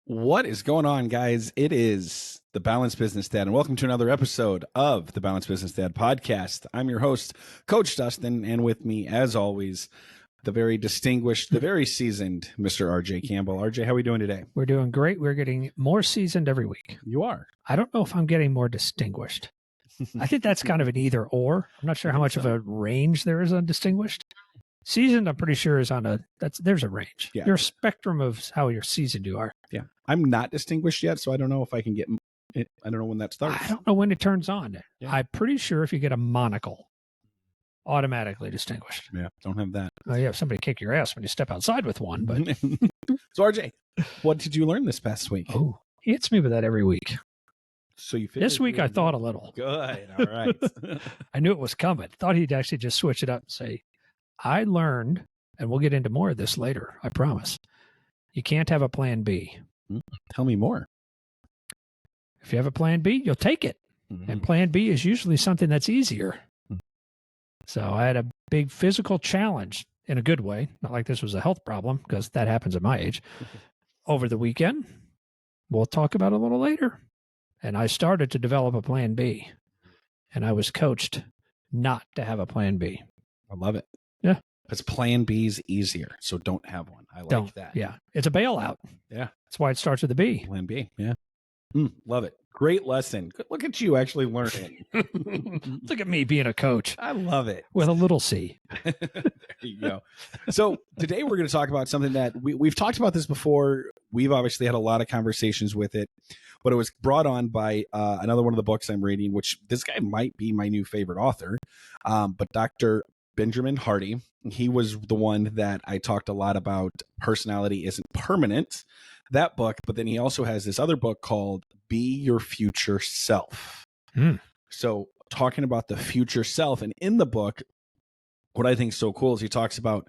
What is going on, guys? It is the Balanced Business Dad, and welcome to another episode of the Balanced Business Dad podcast. I'm your host, Coach Dustin, and with me, as always, the very distinguished, the very seasoned Mr. RJ Campbell. RJ, how are we doing today? We're doing great. We're getting more seasoned every week. You are. I don't know if I'm getting more distinguished. I think that's kind of an either or. I'm not sure how much of a range there is on distinguished. Seasoned, I'm pretty sure is on there's a range. Yeah. There's a spectrum of how you're seasoned you are. Yeah. I'm not distinguished yet, so I don't know if I can get it. I don't know when that starts. I don't know when it turns on. Yeah. I'm pretty sure if you get a monocle, automatically distinguished. Yeah, don't have that. Oh, yeah, somebody kick your ass when you step outside with one. But So, RJ, what did you learn this past week? oh, he hits me with that every week. So you This week I thought a little. Good. All right. I knew it was coming. Thought he'd actually just switch it up and say, I learned, and we'll get into more of this later, I promise. You can't have a plan B. Tell me more. If you have a plan B, you'll take it. And plan B is usually something that's easier. So I had a big physical challenge in a good way, not like this was a health problem, because that happens at my age, over the weekend. We'll talk about it a little later. And I started to develop a plan B. And I was coached not to have a plan B. I love it. Yeah. Because plan B is easier, so don't have one. I like that. Yeah. It's a bailout. Yeah. That's why it starts with a B. Plan B. Yeah. Love it. Great lesson. Look at you actually learning. Look at me being a coach. I love it. With a little C. There you go. So today we're going to talk about something that we've talked about this before. We've obviously had a lot of conversations with it, but it was brought on by another one of the books I'm reading, which this guy might be my new favorite author, but Dr. Benjamin Hardy. He was the one that I talked a lot about. Personality Isn't Permanent, that book. But then he also has this other book called Be Your Future Self. So talking about the future self, and in the book, what I think is so cool is he talks about,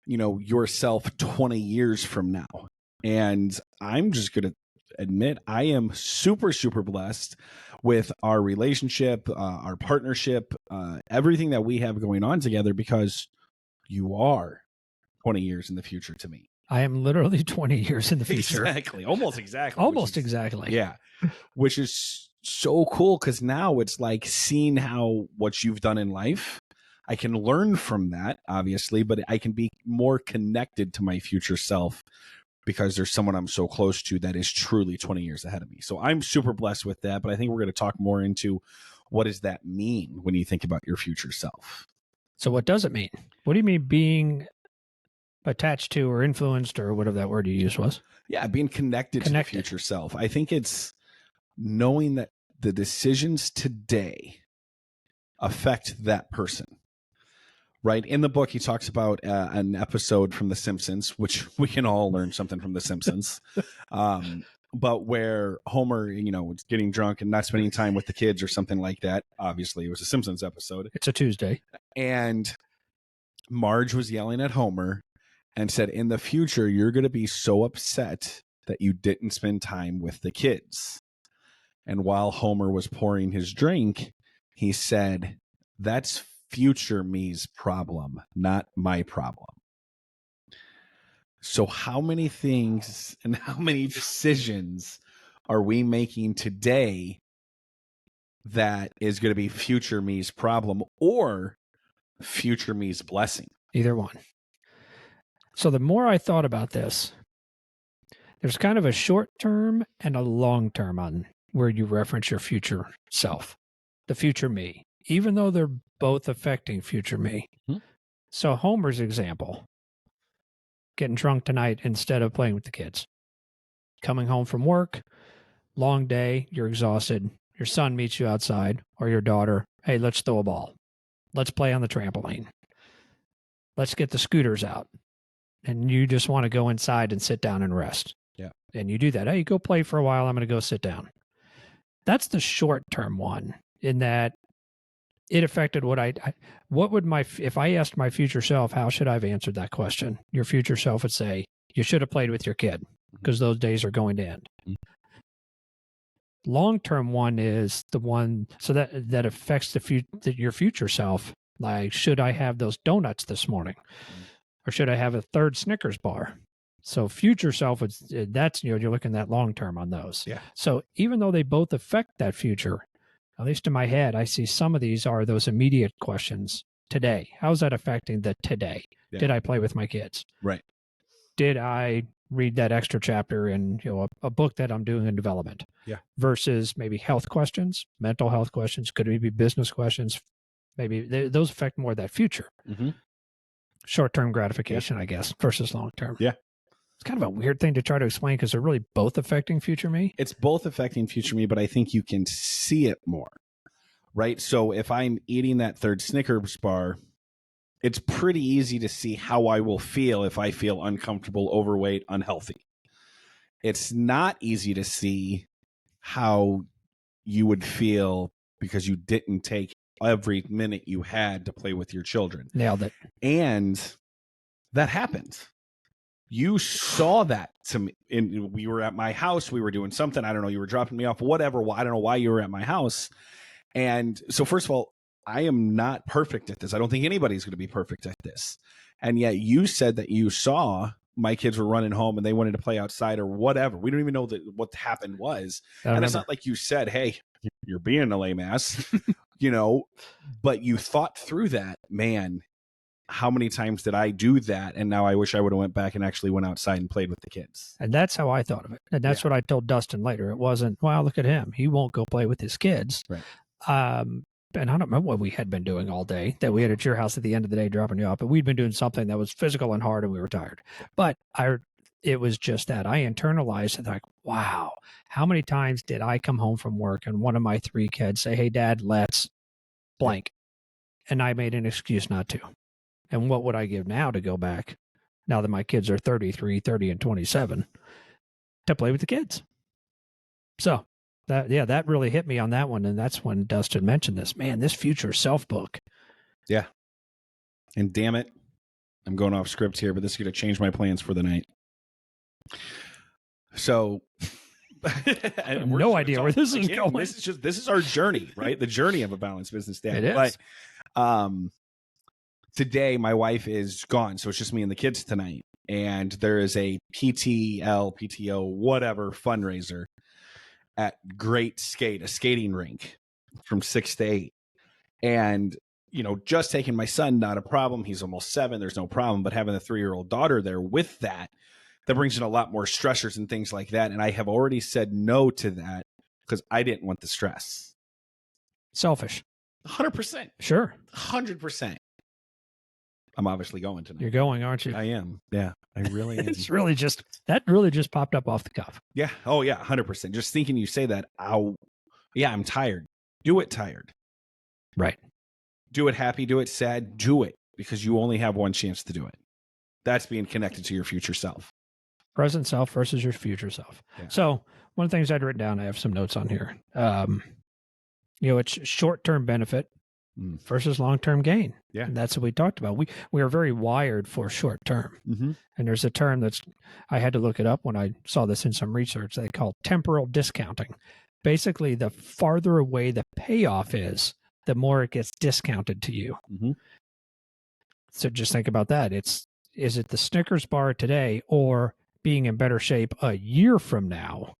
yourself 20 years from now. And I'm just going to admit I am super, super blessed with our relationship, our partnership, everything that we have going on together, because you are 20 years in the future to me. I am literally 20 years in the future. Exactly. Almost exactly. Exactly. Yeah. Which is so cool, because now it's like seeing what you've done in life. I can learn from that, obviously, but I can be more connected to my future self because there's someone I'm so close to that is truly 20 years ahead of me. So I'm super blessed with that, but I think we're going to talk more into what does that mean when you think about your future self? So what does it mean? What do you mean being attached to or influenced or whatever that word you used was? Yeah, being connected to the future self. I think it's knowing that the decisions today affect that person. Right. In the book, he talks about an episode from The Simpsons, which we can all learn something from The Simpsons. But where Homer, was getting drunk and not spending time with the kids or something like that. Obviously, it was a Simpsons episode. It's a Tuesday. And Marge was yelling at Homer and said, in the future, you're going to be so upset that you didn't spend time with the kids. And while Homer was pouring his drink, he said, that's future me's problem, not my problem. So how many things and how many decisions are we making today that is going to be future me's problem or future me's blessing? Either one. So the more I thought about this, there's kind of a short term and a long term on where you reference your future self, the future me, even though they're both affecting future me. So Homer's example, getting drunk tonight instead of playing with the kids, coming home from work, long day, you're exhausted. Your son meets you outside, or your daughter, hey, let's throw a ball. Let's play on the trampoline. Let's get the scooters out. And you just want to go inside and sit down and rest. Yeah. And you do that. Hey, go play for a while. I'm going to go sit down. That's the short-term one, in that it affected if I asked my future self, how should I have answered that question? Your future self would say, you should have played with your kid because those days are going to end. Long-term one is the one, so that affects your future self. Like, should I have those donuts this morning? Or should I have a third Snickers bar? So future self, that's, you're looking at long term on those. Yeah. So even though they both affect that future, at least in my head, I see some of these are those immediate questions today. How's that affecting the today? Yeah. Did I play with my kids? Right. Did I read that extra chapter in a book that I'm doing in development? Yeah. Versus maybe health questions, mental health questions, could it be business questions? Maybe those affect more that future. Mm-hmm. Short-term gratification, I guess, versus long-term. Yeah. It's kind of a weird thing to try to explain because they're really both affecting future me. It's both affecting future me, but I think you can see it more, right? So if I'm eating that third Snickers bar, it's pretty easy to see how I will feel if I feel uncomfortable, overweight, unhealthy. It's not easy to see how you would feel because you didn't take every minute you had to play with your children. Nailed it. And that happened. You saw that to me. And we were at my house. We were doing something. I don't know. You were dropping me off, whatever. I don't know why you were at my house. And so, first of all, I am not perfect at this. I don't think anybody's going to be perfect at this. And yet you said that you saw my kids were running home and they wanted to play outside or whatever. We don't even know what happened was. And it's not like you said, hey, you're being a lame ass, but you thought through that, man. How many times did I do that? And now I wish I would have went back and actually went outside and played with the kids. And that's how I thought of it. And that's what I told Dustin later. It wasn't, wow, look at him. He won't go play with his kids. Right. And I don't remember what we had been doing all day that we had at your house at the end of the day dropping you off, but we'd been doing something that was physical and hard and we were tired. But it was just that I internalized it like, wow, how many times did I come home from work and one of my 3 kids say, hey, Dad, let's blank. And I made an excuse not to. And what would I give now to go back, now that my kids are 33, 30, and 27, to play with the kids? So that really hit me on that one. And that's when Dustin mentioned this. Man, this future self book. Yeah. And damn it, I'm going off script here, but this is going to change my plans for the night. So I have no idea where this is going. This is our journey, right? The journey of a balanced business dad. It is. But, today my wife is gone, so it's just me and the kids tonight. And there is a PTO, whatever fundraiser at Great Skate, a skating rink from 6 to 8. And, just taking my son, not a problem. He's almost 7. There's no problem. But having a 3-year-old daughter there with that brings in a lot more stressors and things like that. And I have already said no to that because I didn't want the stress. Selfish. 100%. Sure. 100%. I'm obviously going tonight. You're going, aren't you? I am. Yeah, I really am. It's really that really just popped up off the cuff. Yeah. Oh, yeah, 100%. Just thinking you say that, yeah, I'm tired. Do it tired. Right. Do it happy, do it sad, do it because you only have one chance to do it. That's being connected to your future self. Present self versus your future self. Yeah. So one of the things I'd written down, I have some notes on here. It's short-term benefit versus long-term gain. Yeah. And that's what we talked about. We are very wired for short-term. Mm-hmm. And there's a term I had to look it up when I saw this in some research. They call temporal discounting. Basically, the farther away the payoff is, the more it gets discounted to you. Mm-hmm. So just think about that. Is it the Snickers bar today or being in better shape a year from now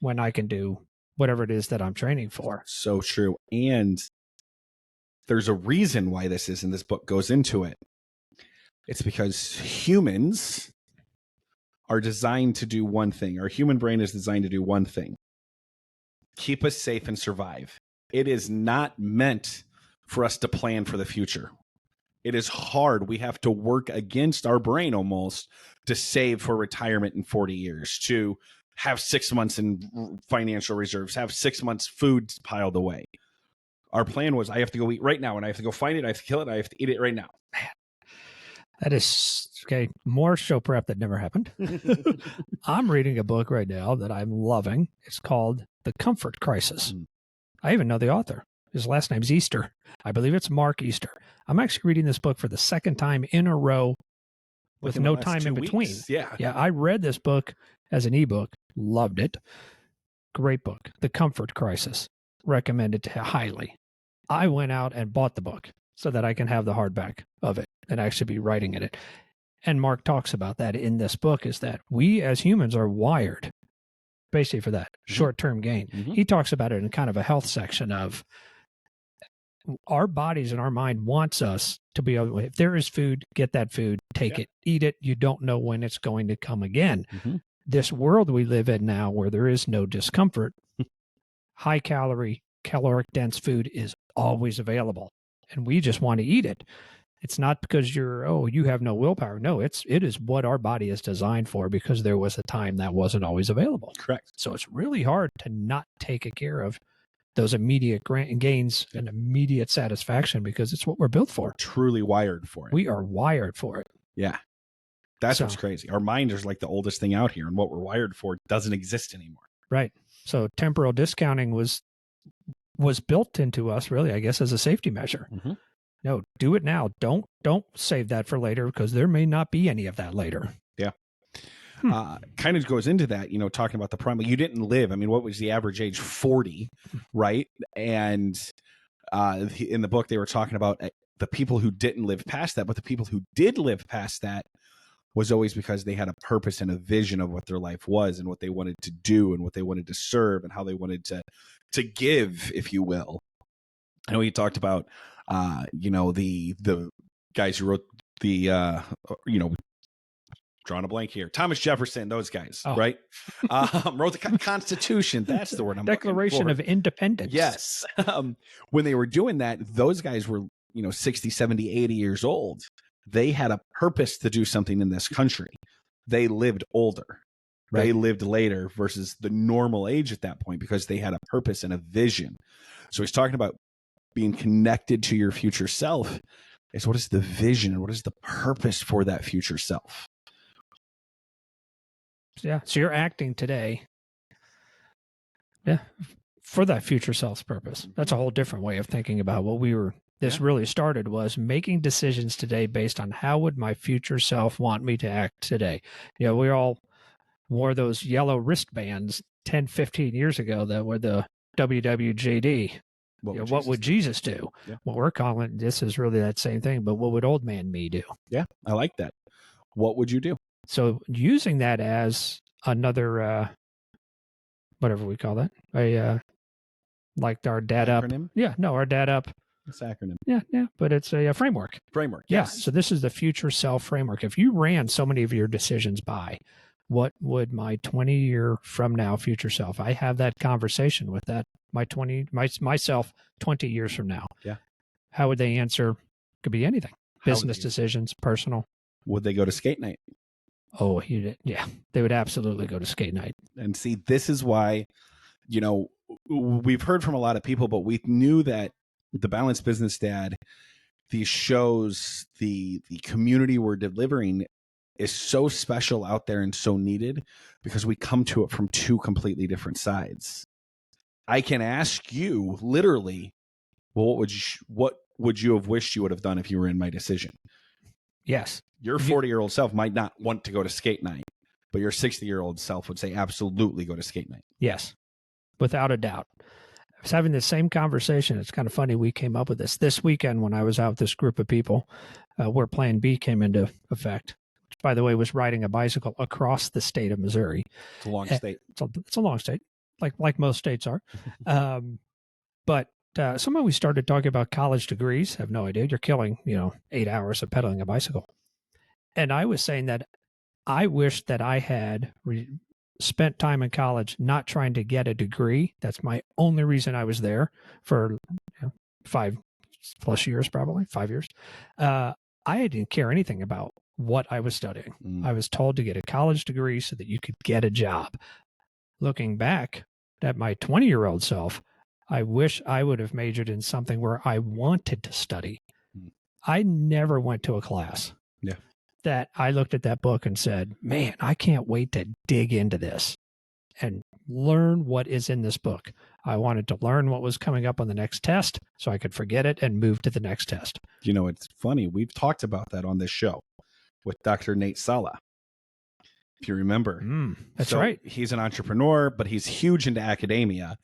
when I can do whatever it is that I'm training for? So true. And there's a reason why this is, and this book goes into it. It's because humans are designed to do one thing. Our human brain is designed to do one thing: keep us safe and survive. It is not meant for us to plan for the future. It is hard. We have to work against our brain almost to save for retirement in 40 years, to have 6 months in financial reserves, have 6 months food piled away. Our plan was, I have to go eat right now, and I have to go find it, I have to kill it, I have to eat it right now. Man, that is, okay, more show prep that never happened. I'm reading a book right now that I'm loving. It's called The Comfort Crisis. I even know the author. His last name's Easter. I believe it's Mark Easter. I'm actually reading this book for the second time in a row with no time in between. Weeks. Yeah. I read this book as an ebook, loved it. Great book. The Comfort Crisis. Recommended highly. I went out and bought the book so that I can have the hardback of it and actually be writing in it. and Mark talks about that in this book, is that we as humans are wired basically for that short-term gain. He talks about it in kind of a health section of our bodies and our mind wants us to be able, if there is food, get that food, take it, eat it. You don't know when it's going to come again. This world we live in now where there is no discomfort, high calorie, caloric dense food is always available. And we just want to eat it. It's not because you have no willpower. No, it is what our body is designed for, because there was a time that wasn't always available. Correct. So it's really hard to not take care of those immediate gains and immediate satisfaction, because it's what we're built for. We're truly wired for it. We are wired for it. Yeah. That's what's crazy. Our mind is like the oldest thing out here, and what we're wired for doesn't exist anymore. Right. So temporal discounting was built into us, really, I guess, as a safety measure. No, do it now. Don't save that for later, because there may not be any of that later. Yeah. Kind of goes into that, talking about the primal. You didn't live. I mean, what was the average age? 40, right? And in the book, they were talking about the people who didn't live past that, but the people who did live past that was always because they had a purpose and a vision of what their life was and what they wanted to do and what they wanted to serve and how they wanted to give, if you will. I know he talked about, the guys who wrote the, drawing a blank here, Thomas Jefferson, those guys, right? Wrote the Constitution. That's the word I'm Declaration looking for. of Independence. Yes. When they were doing that, those guys were, 60, 70, 80 years old. They had a purpose to do something in this country. They lived older. Right. They lived later versus the normal age at that point, because they had a purpose and a vision. So he's talking about being connected to your future self. Is what is the vision and what is the purpose for that future self? Yeah. So you're acting today. Yeah. For that future self's purpose. That's a whole different way of thinking about what we were. This really started was making decisions today based on how would my future self want me to act today. We all wore those yellow wristbands 10, 15 years ago that were the WWJD. What would Jesus do? Yeah. What we're calling this is really that same thing, but what would old man me do? Yeah, I like that. What would you do? So using that as another, whatever we call that, like our dad acronym? Up. Yeah, no, our dad up. It's acronym. Yeah, but it's a framework. Framework, yes. Yeah, so this is the future self framework. If you ran so many of your decisions by, what would my 20-year from now future self? I have that conversation with myself 20 years from now. Yeah. How would they answer? Could be anything. Business decisions, personal. Would they go to skate night? Oh, yeah. They would absolutely go to skate night. And see, this is why, we've heard from a lot of people, but we knew that the Balanced Business Dad, these shows, the community we're delivering is so special out there and so needed because we come to it from two completely different sides. I can ask you literally, well, what would you have wished you would have done if you were in my decision? Yes. Your 40-year-old self might not want to go to skate night, but your 60-year-old self would say, absolutely go to skate night. Yes, without a doubt. I was having the same conversation. It's kind of funny. We came up with this weekend when I was out with this group of people where Plan B came into effect, which, by the way, was riding a bicycle across the state of Missouri. It's a long state. It's a long state, like most states are. But somehow we started talking about college degrees. I have no idea. You're killing, 8 hours of pedaling a bicycle. And I was saying that I wish that I had spent time in college not trying to get a degree. That's my only reason I was there for 5+ years, probably 5 years. I didn't care anything about what I was studying. I was told to get a college degree so that you could get a job. Looking back at my 20-year-old self, I wish I would have majored in something where I wanted to study. I never went to a class. Yeah. That I looked at that book and said, man, I can't wait to dig into this and learn what is in this book. I wanted to learn what was coming up on the next test so I could forget it and move to the next test. It's funny. We've talked about that on this show with Dr. Nate Sala. If you remember. That's right. He's an entrepreneur, but he's huge into academia.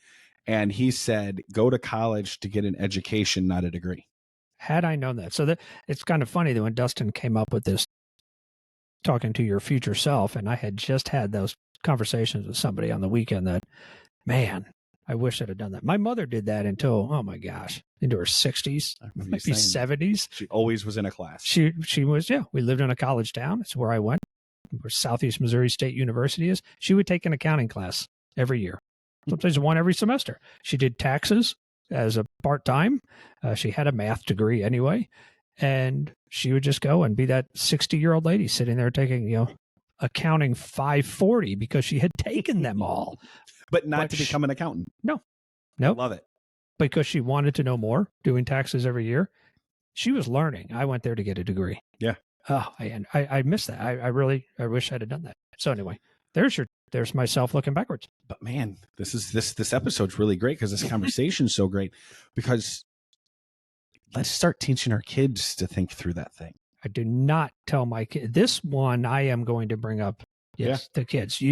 And he said, go to college to get an education, not a degree. Had I known that. So it's kind of funny that when Dustin came up with this talking to your future self. And I had just had those conversations with somebody on the weekend that, man, I wish I'd have done that. My mother did that until, oh my gosh, into her 60s, maybe 70s. She always was in a class. She was, yeah. We lived in a college town. It's where I went, where Southeast Missouri State University is. She would take an accounting class every year, sometimes one every semester. She did taxes as a part-time. She had a math degree anyway. And she would just go and be that 60-year-old lady sitting there taking, accounting 540 because she had taken them all. But not to become an accountant. No. Nope. Love it. Because she wanted to know more, doing taxes every year. She was learning. I went there to get a degree. Yeah. Oh, I miss that. I wish I'd have done that. So anyway, there's myself looking backwards. But man, this episode's really great because this conversation's so great, because let's start teaching our kids to think through that thing. I do not tell my kids. This one I am going to bring up. Yes, the kids.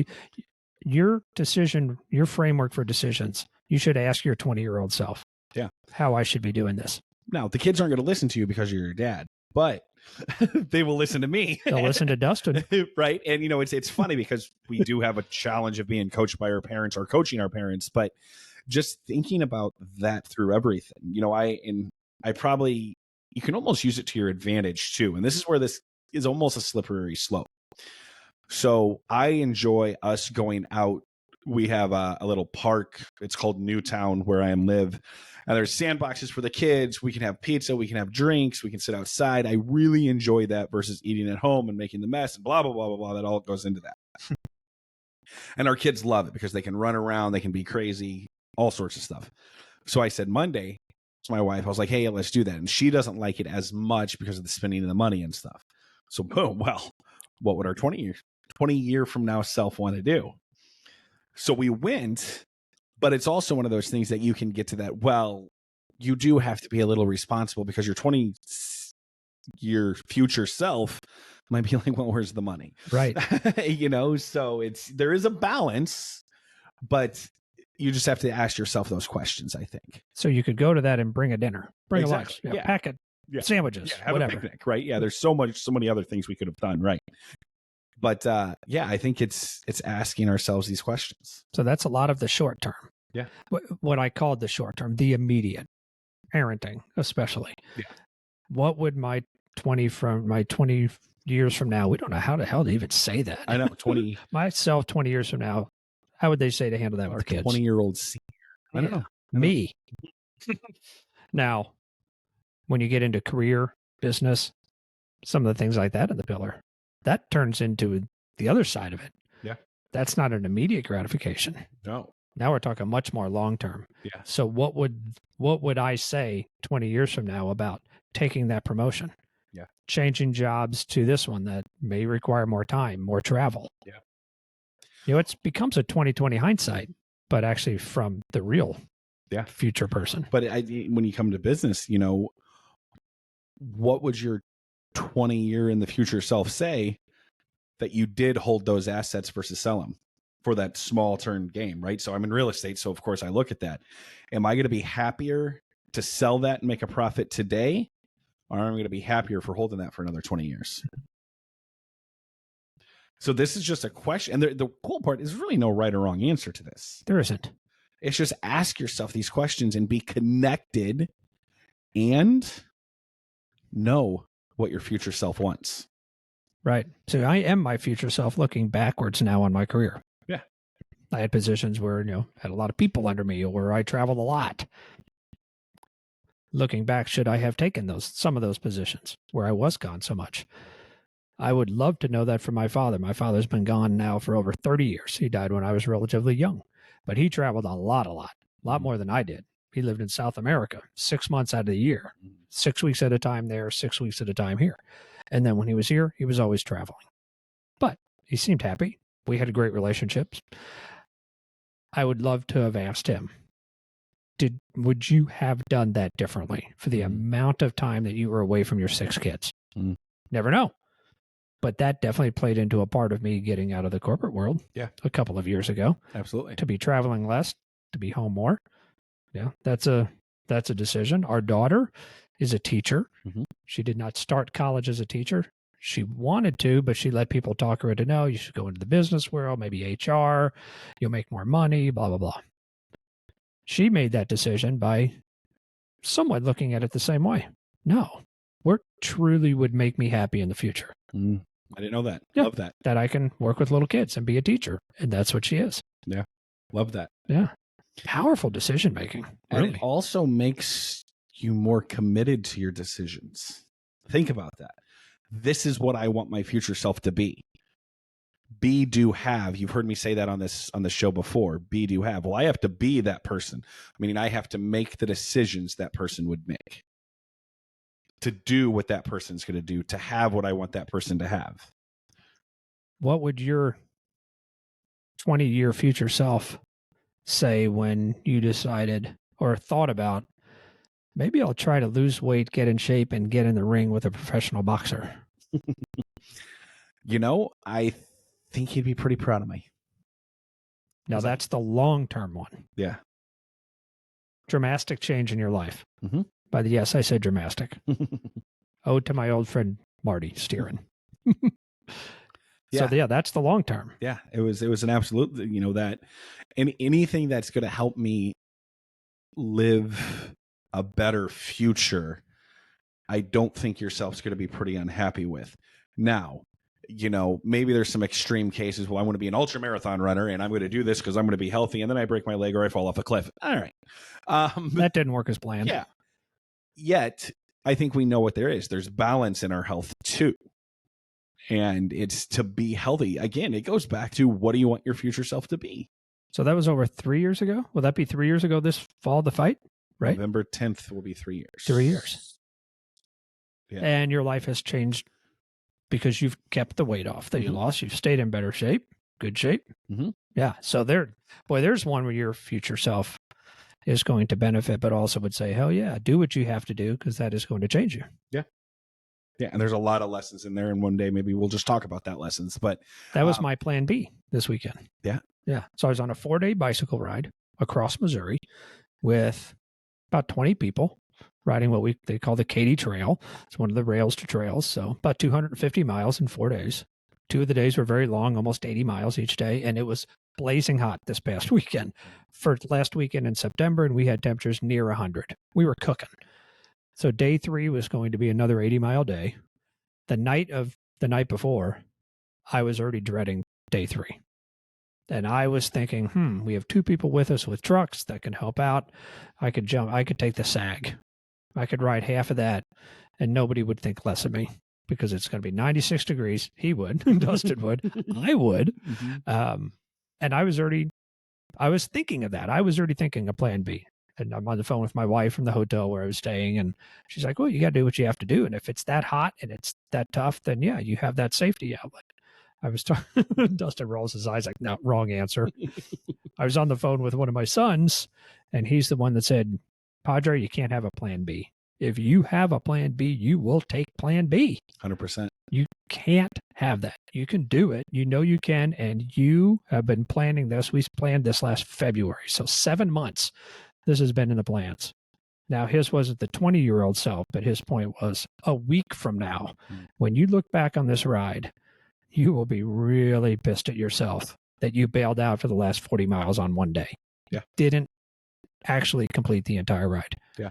Your decision, your framework for decisions, you should ask your 20-year-old self. Yeah. How I should be doing this. Now, the kids aren't going to listen to you because you're your dad, but they will listen to me. They'll listen to Dustin. Right. And, it's funny because we do have a challenge of being coached by our parents or coaching our parents, but just thinking about that through everything, I probably, you can almost use it to your advantage too. And this is where this is almost a slippery slope. So I enjoy us going out. We have a little park. It's called Newtown where I live. And there's sandboxes for the kids. We can have pizza. We can have drinks. We can sit outside. I really enjoy that versus eating at home and making the mess and blah, blah, blah, blah, blah. That all goes into that. And our kids love it because they can run around. They can be crazy, all sorts of stuff. So I said Monday to my wife, I was like, hey, let's do that. And she doesn't like it as much because of the spending of the money and stuff. So boom, well, what would our 20 year from now self want to do? So we went, but it's also one of those things that you can get to that. Well, you do have to be a little responsible because your 20-year future self might be like, well, where's the money? Right. So there is a balance, but you just have to ask yourself those questions, I think. So you could go to that and bring a dinner, bring exactly. a lunch, pack it, sandwiches, have whatever. A picnic, right? Yeah, there's so many other things we could have done, right? But I think it's asking ourselves these questions. So that's a lot of the short term. Yeah. What I called the short term, the immediate parenting, especially. Yeah. What would my 20 years from now, we don't know how the hell to even say that. I know, 20. Myself 20 years from now, how would they say to handle that with kids? 20-year-old senior. I don't know. Me. Now, when you get into career, business, some of the things like that in the pillar, that turns into the other side of it. Yeah. That's not an immediate gratification. No. Now we're talking much more long term. Yeah. So what would I say 20 years from now about taking that promotion? Yeah. Changing jobs to this one that may require more time, more travel. Yeah. It becomes a 20/20 hindsight, but actually from the real future person. But when you come to business, what would your 20-year in the future self say that you did hold those assets versus sell them for that small turn game, right? So I'm in real estate. So of course I look at that. Am I going to be happier to sell that and make a profit today? Or am I going to be happier for holding that for another 20 years? So this is just a question. And the cool part is really no right or wrong answer to this. There isn't. It's just ask yourself these questions and be connected and know what your future self wants. Right. So I am my future self looking backwards now on my career. Yeah. I had positions where, had a lot of people under me, or I traveled a lot. Looking back, should I have taken some of those positions where I was gone so much? I would love to know that from my father. My father's been gone now for over 30 years. He died when I was relatively young, but he traveled a lot more than I did. He lived in South America 6 months out of the year, 6 weeks at a time there, 6 weeks at a time here. And then when he was here, he was always traveling. But he seemed happy. We had great relationships. I would love to have asked him, would you have done that differently for the amount of time that you were away from your 6 kids? Never know. But that definitely played into a part of me getting out of the corporate world a couple of years ago. Absolutely. To be traveling less, to be home more. Yeah, that's a decision. Our daughter is a teacher. She did not start college as a teacher. she wanted to, but she let people talk her into, no, you should go into the business world, maybe HR, you'll make more money, blah, blah, blah. She made that decision by somewhat looking at it the same way. No, work truly would make me happy in the future. I didn't know that. Yeah, Love that. That I can work with little kids and be a teacher. And that's what she is. Yeah. Love that. Yeah. Powerful decision making. And Really. it also makes you more committed to your decisions. Think about that. This is what I want my future self to be. Be, do, have. You've heard me say that on the show before. Be, do, have. Well, I have to be that person. Meaning I have to make the decisions that person would make. To do what that person's going to do. To have what I want that person to have. What would your 20-year future self say when you decided or thought about, maybe I'll try to lose weight, get in shape, and get in the ring with a professional boxer? I think he'd be pretty proud of me. Now, that's the long-term one. Yeah. Dramatic change in your life. Mm-hmm. By the yes, I said dramatic. Ode to my old friend Marty Steeran. Yeah. So yeah, that's the long term. Yeah, it was an absolute, that anything that's going to help me live a better future, I don't think yourself's going to be pretty unhappy with. Now, maybe there's some extreme cases. Well, I want to be an ultra marathon runner and I'm going to do this because I'm going to be healthy, and then I break my leg or I fall off a cliff. All right. That didn't work as planned. Yeah. Yet, I think we know what there is. There's balance in our health too. And it's to be healthy. Again, it goes back to, what do you want your future self to be? So that was over 3 years ago? Will that be 3 years ago this fall, the fight? Right? November 10th will be 3 years. 3 years. Yeah. And your life has changed because you've kept the weight off that you lost. You've stayed in better shape, good shape. Mm-hmm. Yeah. So there's one where your future self is going to benefit, but also would say, hell yeah, do what you have to do because that is going to change you. Yeah. Yeah. And there's a lot of lessons in there. And one day maybe we'll just talk about that lessons. But that was my plan B this weekend. Yeah. Yeah. So I was on a 4-day bicycle ride across Missouri with about 20 people riding what they call the Katy Trail. It's one of the rails to trails. So about 250 miles in 4 days. 2 of the days were very long, almost 80 miles each day. And it was blazing hot this past weekend. For last weekend in September, and we had temperatures near 100. We were cooking. So day 3 was going to be another 80-mile day. The night before, I was already dreading day 3. And I was thinking, we have 2 people with us with trucks that can help out. I could take the sag. I could ride half of that, and nobody would think less of me because it's going to be 96 degrees. He would, Dustin would, I would. Mm-hmm. And I was thinking of that. I was already thinking of plan B. And I'm on the phone with my wife from the hotel where I was staying. And she's like, well, you got to do what you have to do. And if it's that hot and it's that tough, then yeah, you have that safety outlet. I was talking, Dustin rolls his eyes like, no, wrong answer. I was on the phone with one of my sons, and he's the one that said, Padre, you can't have a plan B. If you have a plan B, you will take plan B. 100%. You can't have that. You can do it. You know you can, and you have been planning this. We planned this last February. So 7 months, this has been in the plans. Now, his wasn't the 20-year-old self, but his point was a week from now, when you look back on this ride, you will be really pissed at yourself that you bailed out for the last 40 miles on one day. Yeah. Didn't actually complete the entire ride. Yeah.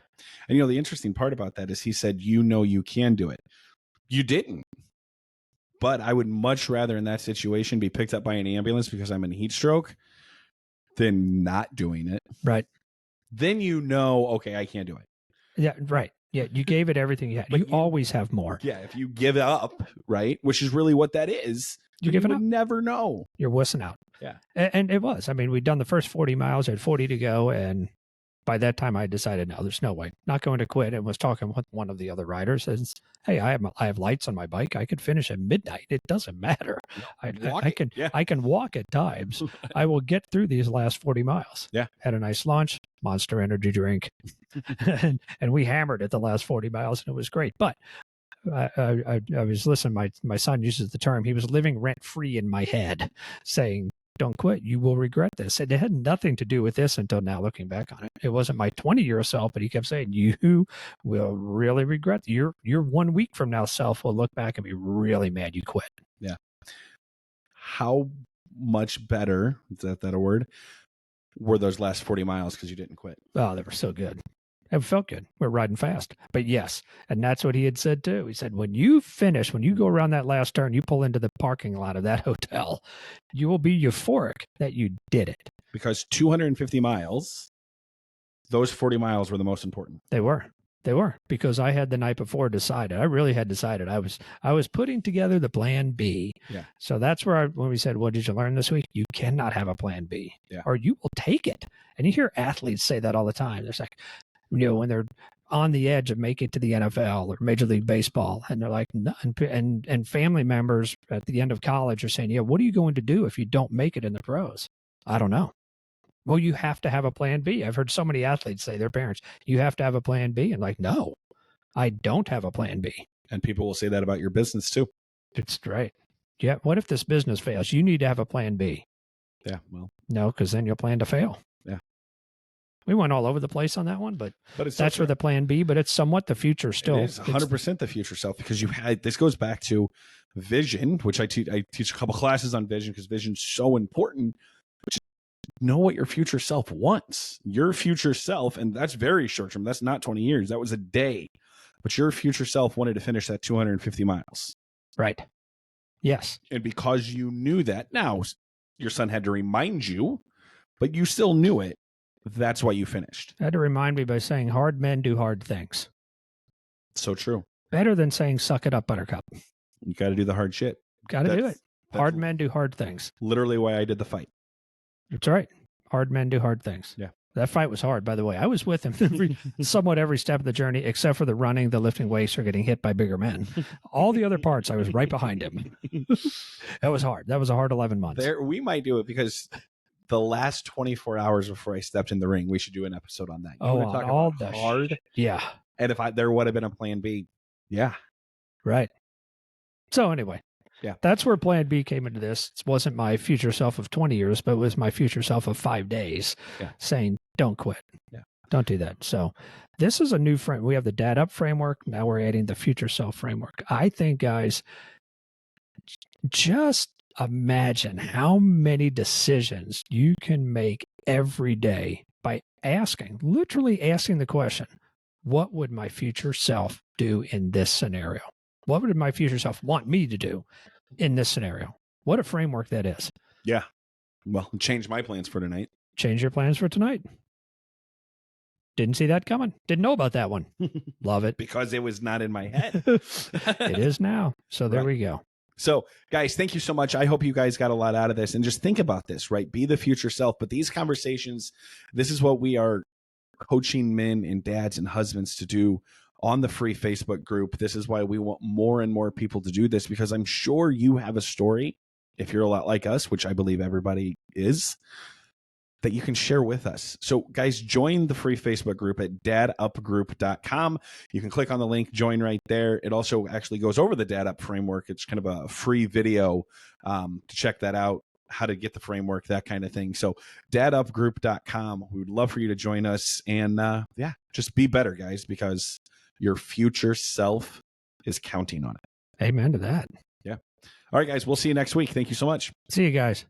And the interesting part about that is he said, you can do it. You didn't. But I would much rather in that situation be picked up by an ambulance because I'm in heat stroke than not doing it. Right. Then okay, I can't do it. Yeah, right. Yeah, you gave it everything you had. But you always have more. Yeah, if you give up, right, which is really what that is, you give it up. Never know. You're wussing out. Yeah. And it was. I mean, we'd done the first 40 miles, had 40 to go, and by that time I decided, no, there's no way. Not going to quit, and was talking with one of the other riders, and hey, I have lights on my bike. I could finish at midnight. It doesn't matter. I can walk at times. I will get through these last 40 miles. Yeah. Had a nice lunch, Monster energy drink, and we hammered it the last 40 miles, and it was great. But I was listening. My son uses the term. He was living rent free in my head, saying, don't quit. You will regret this. And it had nothing to do with this until now, looking back on it. It wasn't my 20-year self, but he kept saying, you will really regret your 1 week from now self will look back and be really mad you quit. Yeah. How much better, is that a word, were those last 40 miles because you didn't quit? Oh, they were so good. It felt good. We're riding fast. But yes, and that's what he had said too. He said, when you finish, when you go around that last turn, you pull into the parking lot of that hotel, you will be euphoric that you did it. Because 250 miles, those 40 miles were the most important. They were. Because I had the night before decided. I really had decided. I was putting together the plan B. Yeah. So that's where when we said, what did you learn this week? You cannot have a plan B. Yeah. Or you will take it. And you hear athletes say that all the time. There's like, when they're on the edge of making it to the NFL or Major League Baseball, and they're like, no, and family members at the end of college are saying, yeah, what are you going to do if you don't make it in the pros? I don't know. Well, you have to have a plan B. I've heard so many athletes say their parents, you have to have a plan B. And like, no, I don't have a plan B. And people will say that about your business too. It's right. Yeah. What if this business fails? You need to have a plan B. Yeah. Well, no, because then you'll plan to fail. Yeah. We went all over the place on that one, but it's that's for the plan B, but it's somewhat the future still. It is 100% the future self, because this goes back to vision, which I teach a couple classes on vision, because vision's so important. Know what your future self wants. Your future self, and that's very short term. That's not 20 years. That was a day. But your future self wanted to finish that 250 miles. Right. Yes. And because you knew that, now your son had to remind you, but you still knew it. That's why you finished. I had to remind me by saying hard men do hard things. So true. Better than saying suck it up, buttercup. You got to do the hard shit. Got to do it. Hard men do hard things. Literally why I did the fight. That's right. Hard men do hard things. Yeah. That fight was hard, by the way. I was with him somewhat every step of the journey, except for the running, the lifting weights, or getting hit by bigger men. All the other parts, I was right behind him. That was hard. That was a hard 11 months. We might do it because the last 24 hours before I stepped in the ring, we should do an episode on that. On all the hard. Yeah. And if there would have been a plan B. Yeah. Right. So anyway. Yeah. That's where plan B came into this. It wasn't my future self of 20 years, but it was my future self of 5 days saying, don't quit. Yeah. Don't do that. So this is a new frame. We have the dad up framework. Now we're adding the future self framework. I think, guys, just imagine how many decisions you can make every day by literally asking the question, what would my future self do in this scenario? What would my future self want me to do in this scenario? What a framework that is. Yeah. Well, change my plans for tonight. Change your plans for tonight. Didn't see that coming. Didn't know about that one. Love it. Because it was not in my head. It is now. So there we go. So, guys, thank you so much. I hope you guys got a lot out of this. And just think about this, right? Be the future self. But these conversations, this is what we are coaching men and dads and husbands to do on the free Facebook group. This is why we want more and more people to do this, because I'm sure you have a story, if you're a lot like us, which I believe everybody is, that you can share with us. So guys, join the free Facebook group at dadupgroup.com. You can click on the link, join right there. It also actually goes over the Dad Up framework. It's kind of a free video to check that out, how to get the framework, that kind of thing. So dadupgroup.com. We would love for you to join us. And just be better, guys, because your future self is counting on it. Amen to that. Yeah. All right, guys, we'll see you next week. Thank you so much. See you guys.